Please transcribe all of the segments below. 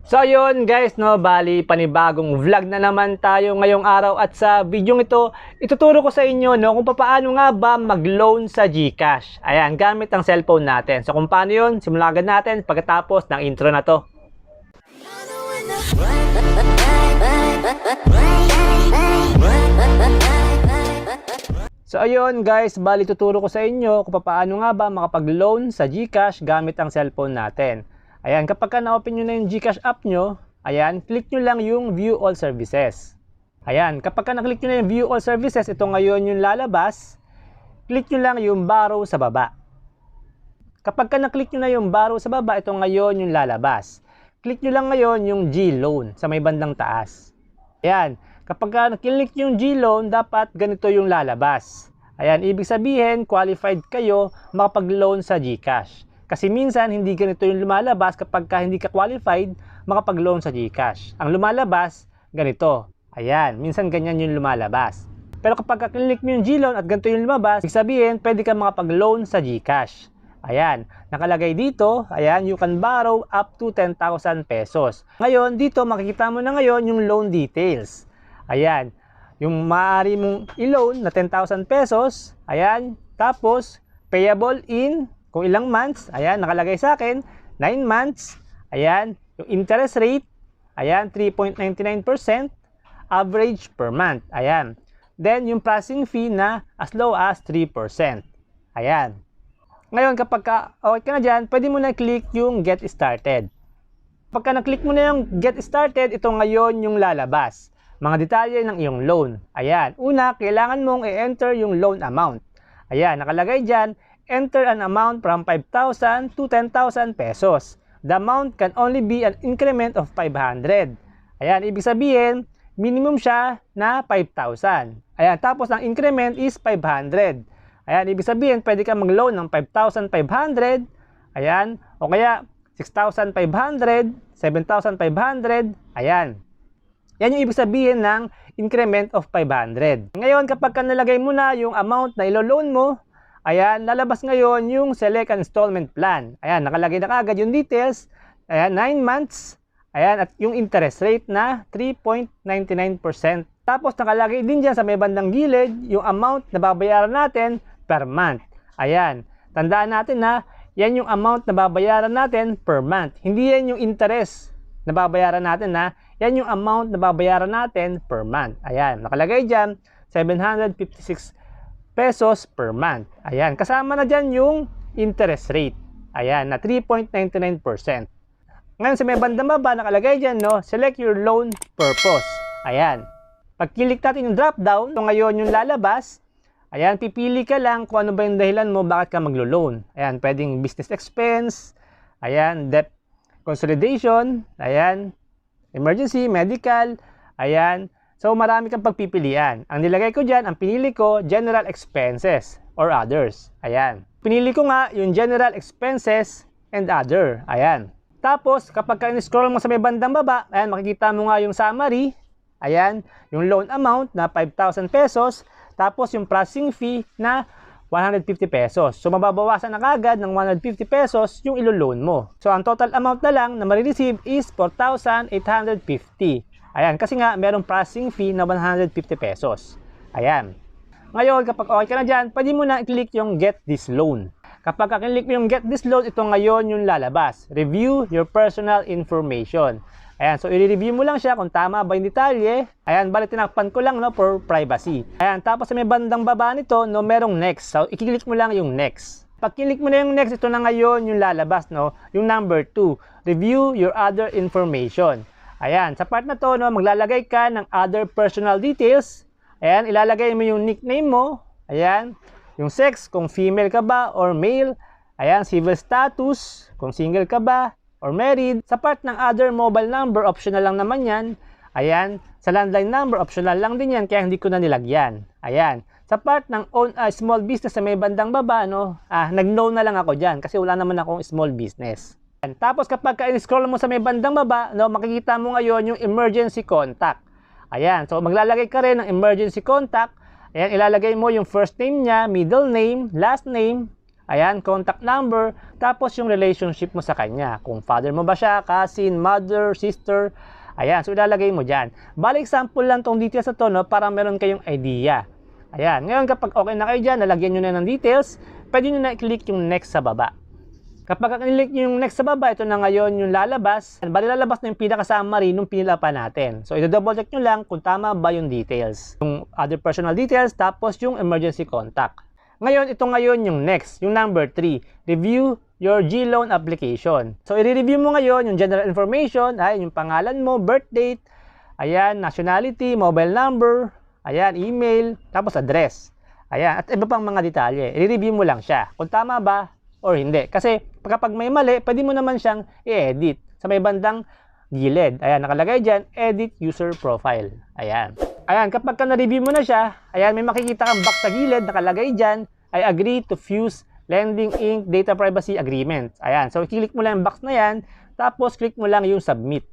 So ayun guys, no, bali panibagong vlog na naman tayo ngayong araw at sa video ito, ituturo ko sa inyo no kung paano nga ba mag-loan sa GCash. Ayan, gamit ang cellphone natin. So kung paano 'yun, simulan agad natin pagkatapos ng intro na 'to. So ayun guys, bali tuturo ko sa inyo kung paano nga ba makapag-loan sa GCash gamit ang cellphone natin. Ayan, kapag na-open nyo na yung GCash app nyo, ayan, click nyo lang yung View All Services. Ayan, kapag na-click nyo na yung View All Services, ito ngayon yung lalabas, click nyo lang yung Borrow sa baba. Kapag na-click nyo na yung Borrow sa baba, ito ngayon yung lalabas. Click nyo lang ngayon yung G-Loan sa may bandang taas. Ayan, kapag na-click yung G-Loan, dapat ganito yung lalabas. Ayan, ibig sabihin, qualified kayo makapag-loan sa GCash. Kasi minsan, hindi ganito yung lumalabas kapag hindi ka qualified makapag-loan sa GCash. Ang lumalabas, ganito. Ayan, minsan ganyan yung lumalabas. Pero kapag click mo yung G-Loan at ganito yung lumabas, ibig sabihin, pwede ka makapag-loan sa GCash. Ayan, nakalagay dito, ayan, you can borrow up to 10,000 pesos. Ngayon, dito makikita mo na ngayon yung loan details. Ayan, yung maaari mong i-loan na 10,000 pesos, ayan, tapos payable in kung ilang months, ayan, nakalagay sa akin, 9 months, ayan, yung interest rate, ayan, 3.99%, average per month, ayan. Then, yung processing fee na as low as 3%, ayan. Ngayon, kapag okay ka na dyan, pwede mo na click yung Get Started. Pagka na-click mo na yung Get Started, ito ngayon yung lalabas. Mga detalye ng iyong loan, ayan. Una, kailangan mong i-enter yung loan amount. Ayan, nakalagay dyan, enter an amount from 5,000 to 10,000 pesos. The amount can only be an increment of 500. Ayan, ibig sabihin, minimum siya na 5,000. Ayan, tapos ang increment is 500. Ayan, ibig sabihin, pwede ka mag-loan ng 5,500. Ayan, o kaya 6,500, 7,500. Ayan. Yan yung ibig sabihin ng increment of 500. Ngayon, kapag nalagay mo na yung amount na ilo-loan mo, ayan, lalabas ngayon yung select installment plan. Ayan, nakalagay na kaagad yung details. Ayan, 9 months. Ayan, at yung interest rate na 3.99%. Tapos nakalagay din dyan sa may bandang gilid yung amount na babayaran natin per month. Ayan, tandaan natin na yan yung amount na babayaran natin per month. Hindi yan yung interest na babayaran natin na yan yung amount na babayaran natin per month. Ayan, nakalagay dyan 756 pesos per month. Ayan, kasama na dyan yung interest rate. Ayan, na 3.99%. Ngayon sa may bandang baba, nakalagay dyan, no, select your loan purpose. Ayan. Pag-click natin yung drop down, ito ngayon yung lalabas. Ayan, pipili ka lang kung ano ba yung dahilan mo bakit ka maglo-loan. Ayan, pwedeng business expense. Ayan, debt consolidation. Ayan, emergency, medical. Ayan. So, marami kang pagpipilian. Ang nilagay ko dyan, ang pinili ko, general expenses or others. Ayan. Pinili ko nga yung general expenses and other. Ayan. Tapos, kapag ka-scroll mo sa may bandang baba, ayan, makikita mo nga yung summary. Ayan, yung loan amount na 5,000 pesos. Tapos, yung processing fee na 150 pesos. So, mababawasan na kagad ng 150 pesos yung ilo-loan mo. So, ang total amount na lang na marireceive is 4,850. Ayan, kasi nga, merong processing fee na 150 pesos. Ayan. Ngayon, kapag okay ka na dyan, pwede mo na i-click yung Get This Loan. Kapag ka-click mo yung Get This Loan, ito ngayon yung lalabas. Review your personal information. Ayan, so i-review mo lang siya kung tama ba yung detalye. Ayan, bali tinakpan ko lang, no, for privacy. Ayan, tapos sa may bandang baba nito, no, merong next. So, i-click mo lang yung next. Pag-click mo na yung next, ito na ngayon yung lalabas, no, yung number 2. Review your other information. Ayan, sa part na to, no, maglalagay ka ng other personal details. Ayan, ilalagay mo yung nickname mo. Ayan, yung sex, kung female ka ba or male. Ayan, civil status, kung single ka ba or married. Sa part ng other mobile number, optional lang naman yan. Ayan, sa landline number, optional lang din yan, kaya hindi ko na nilagyan. Ayan, sa part ng own small business sa may bandang baba, no, nag-no na lang ako dyan kasi wala naman akong small business. Tapos kapag ka-scroll mo sa may bandang baba, no, makikita mo ngayon yung emergency contact. Ayan, so maglalagay ka rin ng emergency contact. Ayan, ilalagay mo yung first name niya, middle name, last name, Ayan, contact number, tapos yung relationship mo sa kanya. Kung father mo ba siya, cousin, mother, sister. Ayan, so ilalagay mo dyan. Bali, example lang tong details na to, no, para meron kayong idea. Ayan, ngayon kapag okay na kayo dyan, nalagyan nyo na ng details, pwede nyo na i-click yung next sa baba. Kapag i-click nyo yung next sa baba, ito na ngayon yung lalabas. Bali, lalabas na yung pinaka-summary nung pinila pa natin. So, i-double check nyo lang kung tama ba yung details. Yung other personal details, tapos yung emergency contact. Ngayon, ito ngayon yung next, yung number 3. Review your GLoan application. So, i-review mo ngayon yung general information, ay, yung pangalan mo, birth date, ayan, nationality, mobile number, ayan, email, tapos address. Ayan, at iba pang mga detalye. I-review mo lang siya kung tama ba or hindi. Kasi kapag may mali, pwede mo naman siyang i-edit sa may bandang gilid. Ayan, nakalagay dyan, edit user profile. Ayan. Ayan, kapag na-review mo na siya, ayan, may makikita kang box sa gilid, nakalagay dyan, I agree to Fuse Lending Inc. Data Privacy Agreement. Ayan, so i-click mo lang yung box na yan, tapos click mo lang yung submit.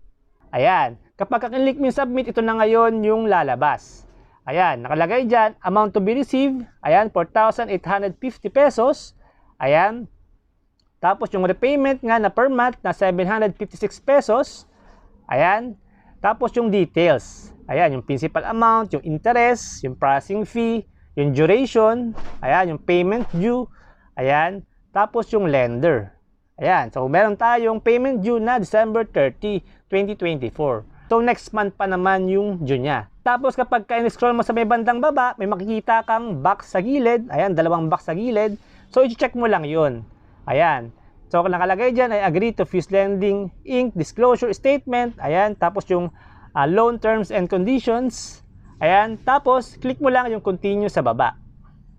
Ayan, kapag click mo yung submit, ito na ngayon yung lalabas. Ayan, nakalagay dyan, amount to be received, ayan, 4,850 pesos. Ayan, tapos yung repayment nga na per month na 756 pesos. Ayan. Tapos yung details. Ayan, yung principal amount, yung interest, yung processing fee, yung duration, ayan, yung payment due. Ayan. Tapos yung lender. Ayan. So meron tayong payment due na December 30, 2024. So next month pa naman yung due niya. Tapos kapag ka-scroll mo sa may bandang baba, may makikita kang box sa gilid. Ayan, dalawang box sa gilid. So i-check mo lang 'yon. Ayan. So, nakalagay dyan, I agree to Fuse Lending Inc. Disclosure Statement. Ayan. Tapos yung loan terms and conditions. Ayan. Tapos, click mo lang yung continue sa baba.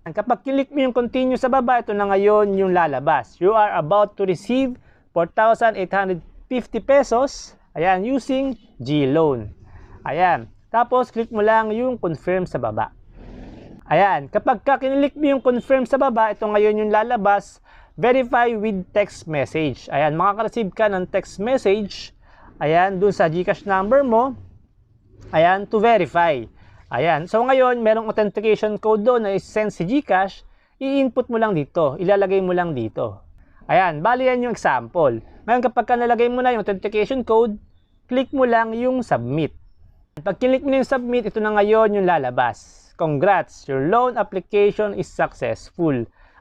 Kapag click mo yung continue sa baba, ito na ngayon yung lalabas. You are about to receive 4,850 pesos. Ayan. Using GLoan. Ayan. Tapos, click mo lang yung confirm sa baba. Ayan. Kapag kinlik mo yung confirm sa baba, ito ngayon yung lalabas. Verify with text message. Ayan, makaka-receive ka ng text message. Ayan, dun sa GCash number mo. Ayan, to verify. Ayan, so ngayon, merong authentication code doon na i-send si GCash. I-input mo lang dito. Ilalagay mo lang dito. Ayan, bali yan yung example. Ngayon, kapag nalagay mo na yung authentication code, click mo lang yung submit. Pag click mo na yung submit, ito na ngayon yung lalabas. Congrats, your loan application is successful.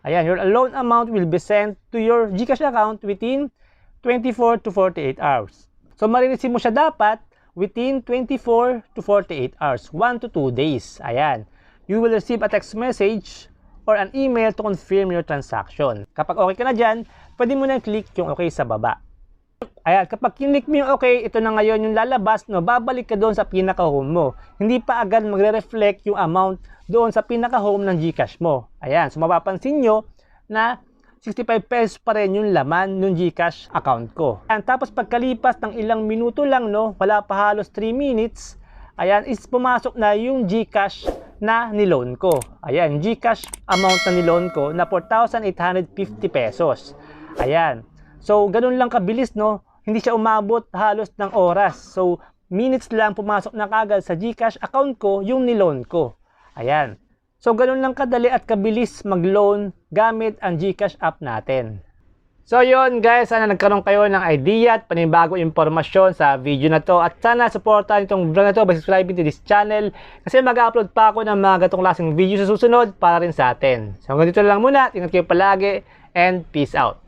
Ayan, your loan amount will be sent to your GCash account within 24 to 48 hours. So, marireceive mo siya dapat within 24 to 48 hours, 1 to 2 days. Ayan. You will receive a text message or an email to confirm your transaction. Kapag okay ka na dyan, pwede mo na click yung okay sa baba. Ayan, kapag click mo yung okay, ito na ngayon yung lalabas, no, babalik ka doon sa pinaka-home mo. Hindi pa agad magre-reflect yung amount doon sa pinaka-home ng GCash mo. Ayan, so mapapansin nyo na 65 pesos pa rin yung laman ng GCash account ko. Ayan, tapos pagkalipas ng ilang minuto lang, no, wala pa halos 3 minutes, ayan, is pumasok na yung GCash na niloan ko. Ayan, GCash amount na niloan ko na 4,850 pesos. Ayan. So, ganun lang kabilis, no? Hindi siya umabot halos ng oras. So, minutes lang pumasok na kagad sa GCash account ko yung niloan ko. Ayan. So, ganun lang kadali at kabilis mag-loan gamit ang GCash app natin. So, yun guys. Sana nagkaroon kayo ng idea at panibagong impormasyon sa video na to. At sana supportan itong vlog na to by subscribing to this channel. Kasi mag-upload pa ako ng mga gatong klaseng video sa susunod para rin sa atin. So, hanggang dito lang muna. Tingnan kayo palagi and peace out.